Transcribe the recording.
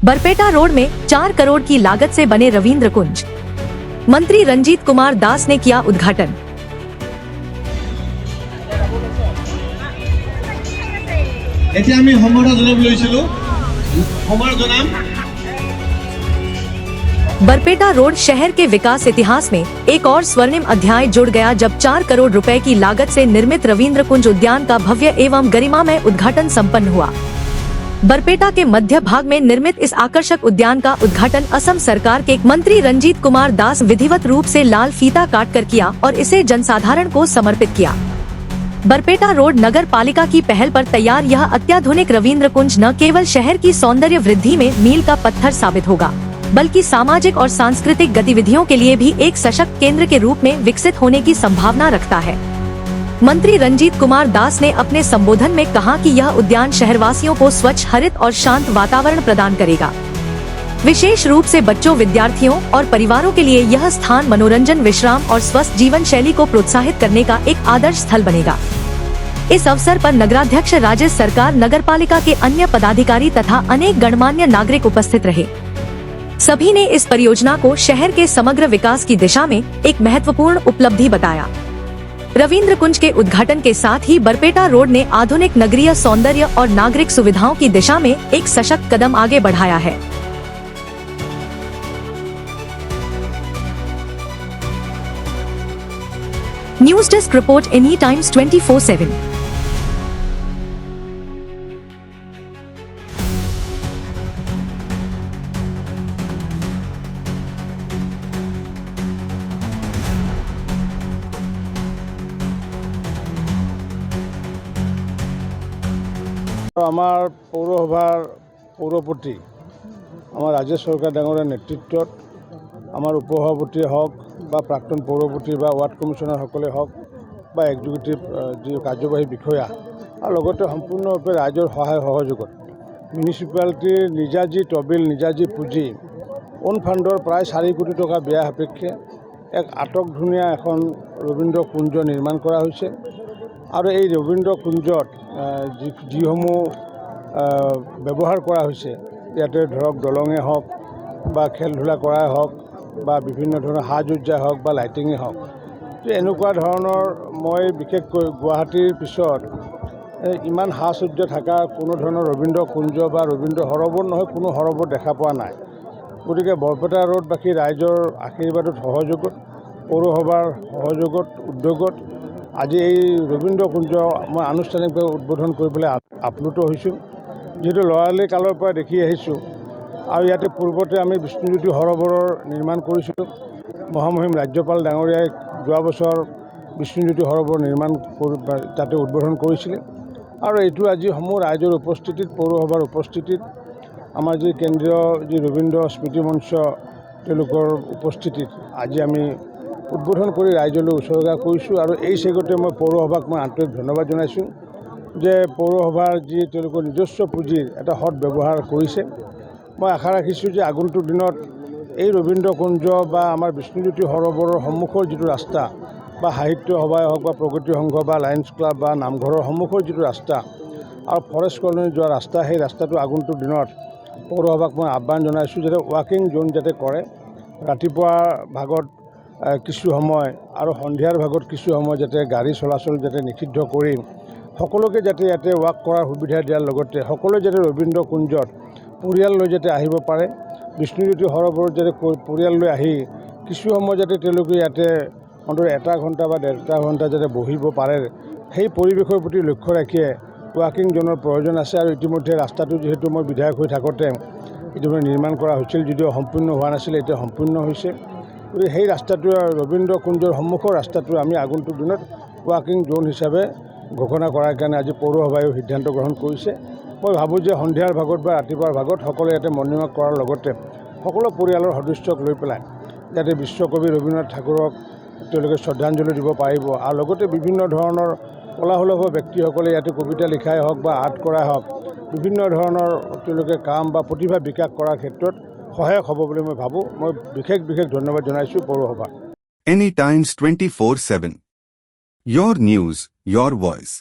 Barpeta road में 4 करोड़ की लागत से बने रविंद्र कुंज। मंत्री रंजीत कुमार दास ने किया उद्घाटन। बरपेटा रोड शहर के विकास इतिहास में एक और स्वर्णिम अध्याय जुड़ गया जब 4 करोड़ रुपए की लागत से निर्मित रविंद्र कुंज उद्यान का भव्य एवं गरिमामय उद्घाटन संपन्न हुआ। बरपेटा के मध्य भाग में निर्मित इस आकर्षक उद्यान का उद्घाटन असम सरकार के मंत्री रंजीत कुमार दास विधिवत रूप से लाल फीता काटकर किया और इसे जनसाधारण को समर्पित किया। बरपेटा रोड नगर पालिका की पहल पर तैयार यह अत्याधुनिक रविंद्र कुंज न केवल शहर की सौंदर्य वृद्धि में मील का पत्थर साबित होगा, बल्कि सामाजिक और सांस्कृतिक गतिविधियों के लिए भी एक सशक्त केंद्र के रूप में विकसित होने की संभावना रखता है। मंत्री रंजीत कुमार दास ने अपने संबोधन में कहा कि यह उद्यान शहरवासियों को स्वच्छ, हरित और शांत वातावरण प्रदान करेगा। विशेष रूप से बच्चों, विद्यार्थियों और परिवारों के लिए यह स्थान मनोरंजन, विश्राम और स्वस्थ जीवन शैली को प्रोत्साहित करने का एक आदर्श स्थल बनेगा। इस अवसर पर नगराध्यक्ष राजेश सरकार, नगर पालिका के अन्य पदाधिकारी तथा अनेक गणमान्य नागरिक उपस्थित रहे। सभी ने इस परियोजना को शहर के समग्र विकास की दिशा में एक महत्वपूर्ण उपलब्धि बताया। रविंद्र कुंज के उद्घाटन के साथ ही बरपेटा रोड ने आधुनिक नगरीय सौंदर्य और नागरिक सुविधाओं की दिशा में एक सशक्त कदम आगे बढ़ाया है। News desk report, any times 24/7। আমাৰ পৌৰসভাৰ পৌৰপতি আমাৰ ৰাজেশ সৰকাৰ ডাঙৰীয়াৰ নেতৃত্বত আমাৰ উপসভাপতিয়ে হওক বা প্ৰাক্তন পৌৰপতি বা ৱাৰ্ড কমিশ্যনাৰসকলে হওক বা এক্সিকিউটিভ যি কাৰ্যবাহী বিষয়া আৰু লগতে সম্পূৰ্ণৰূপে ৰাইজৰ সহায় সহযোগত মিউনিচিপালিটিৰ নিজাজী তহবিল, নিজাজী পুঁজি অন ফাণ্ডৰ প্ৰায় 4 কোটি টকা ব্যয় সাপেক্ষে এক আটকধুনীয়া এখন ৰবীন্দ্ৰ কুঞ্জ নিৰ্মাণ কৰা হৈছে। আৰু এই ৰবীন্দ্ৰ কুঞ্জত যিসমূহ ব্যৱহাৰ কৰা হৈছে, ইয়াতে ধৰক দলঙে হওক বা খেল ধূলা কৰাই হওক বা বিভিন্ন ধৰণৰ সাজসজ্জা হওক বা লাইটিঙে হওক, এনেকুৱা ধৰণৰ মই বিশেষকৈ গুৱাহাটীৰ পিছত ইমান সাজসজ্জা থকা কোনো ধৰণৰ ৰবীন্দ্ৰ কুঞ্জ বা ৰবীন্দ্ৰ সৰোবৰ নহয়, কোনো সৰোবৰ দেখা পোৱা নাই। গতিকে বৰপেটা ৰোডবাসী ৰাইজৰ আশীৰ্বাদত, সহযোগত, পৌৰসভাৰ সহযোগত, উদ্যোগত আজি এই ৰবীন্দ্ৰ কুঞ্জ মই আনুষ্ঠানিকভাৱে উদ্বোধন কৰিবলৈ আপ্লুত হৈছোঁ। যিহেতু লৰালি কালৰ পৰা দেখি আহিছোঁ আৰু ইয়াতে পূৰ্বতে আমি বিষ্ণুজ্যোতি সৰোবৰৰ নিৰ্মাণ কৰিছিলোঁ। মহামহিম ৰাজ্যপাল ডাঙৰীয়াই যোৱা বছৰ বিষ্ণুজ্যোতি সৰোবৰ নিৰ্মাণ তাতে উদ্বোধন কৰিছিলে। আৰু এইটো আজি সমূহ ৰাইজৰ উপস্থিতিত, পৌৰসভাৰ উপস্থিতিত, আমাৰ যি কেন্দ্ৰীয় যি ৰবীন্দ্ৰ স্মৃতি মঞ্চ তেওঁলোকৰ উপস্থিতিত আজি আমি উদ্বোধন কৰি ৰাইজলৈ উৎসৰ্গা কৰিছোঁ। আৰু এই চেগতে মই পৌৰসভাক মই আন্তৰিক ধন্যবাদ জনাইছোঁ যে পৌৰসভাৰ যি তেওঁলোকৰ নিজস্ব পুঁজিৰ এটা সৎ ব্যৱহাৰ কৰিছে। মই আশা ৰাখিছোঁ যে আগন্তুক দিনত এই ৰবীন্দ্ৰ কুঞ্জ বা আমাৰ বিষ্ণুজ্যোতি সৰোবৰৰ সন্মুখৰ যিটো ৰাস্তা বা সাহিত্য সভাই হওক বা প্ৰগতি সংঘ বা লায়ন্স ক্লাব বা নামঘৰৰ সন্মুখৰ যিটো ৰাস্তা আৰু ফৰেষ্ট কলনী যোৱা ৰাস্তা, সেই ৰাস্তাটো আগন্তুক দিনত পৌৰসভাক মই আহ্বান জনাইছোঁ যাতে ৱাকিং জোন যাতে কৰে। ৰাতিপুৱা ভাগত কিছু সময় আৰু সন্ধিয়াৰ ভাগত কিছু সময় যাতে গাড়ী চলাচল যাতে নিষিদ্ধ কৰি সকলোকে যাতে ইয়াতে ৱাক কৰাৰ সুবিধা দিয়াৰ লগতে সকলোৱে যাতে ৰবীন্দ্ৰ কুঞ্জত পৰিয়াল লৈ যাতে আহিব পাৰে, বিষ্ণুজ্যোতি সৰোবৰত যাতে পৰিয়াল লৈ আহি কিছু সময় যাতে তেওঁলোকে ইয়াতে অন্তত 1 ঘণ্টা বা 1.5 ঘণ্টা যাতে বহিব পাৰে, সেই পৰিৱেশৰ প্ৰতি লক্ষ্য ৰাখিয়ে ৱাকিং জোনৰ প্ৰয়োজন আছে। আৰু ইতিমধ্যে ৰাস্তাটো যিহেতু মই বিধায়ক হৈ থাকোঁতে ইতিমধ্যে নিৰ্মাণ কৰা হৈছিল, যদিও সম্পূৰ্ণ হোৱা নাছিলে, এতিয়া সম্পূৰ্ণ হৈছে। গতিকে সেই ৰাস্তাটো ৰবীন্দ্ৰ কুঞ্জৰ সন্মুখৰ ৰাস্তাটো আমি আগন্তুক দিনত ৱাকিং জোন হিচাপে ঘোষণা কৰাৰ কাৰণে আজি পৌৰসভায়ো সিদ্ধান্ত গ্ৰহণ কৰিছে। মই ভাবোঁ যে সন্ধিয়াৰ ভাগত বা ৰাতিপুৱাৰ ভাগত সকলোৱে ইয়াতে মৰ্ণিং ৱাক কৰাৰ লগতে সকলো পৰিয়ালৰ সদস্যক লৈ পেলাই যাতে বিশ্বকবি ৰবীন্দ্ৰনাথ ঠাকুৰক তেওঁলোকে শ্ৰদ্ধাঞ্জলি দিব পাৰিব। আৰু লগতে বিভিন্ন ধৰণৰ কলাসুলভ ব্যক্তিসকলে ইয়াতে কবিতা লিখাই হওক বা আৰ্ট কৰাই হওক, বিভিন্ন ধৰণৰ তেওঁলোকে কাম বা প্ৰতিভা বিকাশ কৰাৰ ক্ষেত্ৰত সহায়ক হ'ব বুলি মই ভাবোঁ। মই বিশেষ ধন্যবাদ জনাইছোঁ পৌৰসভাক। Any Times 24/7. Your news, your voice.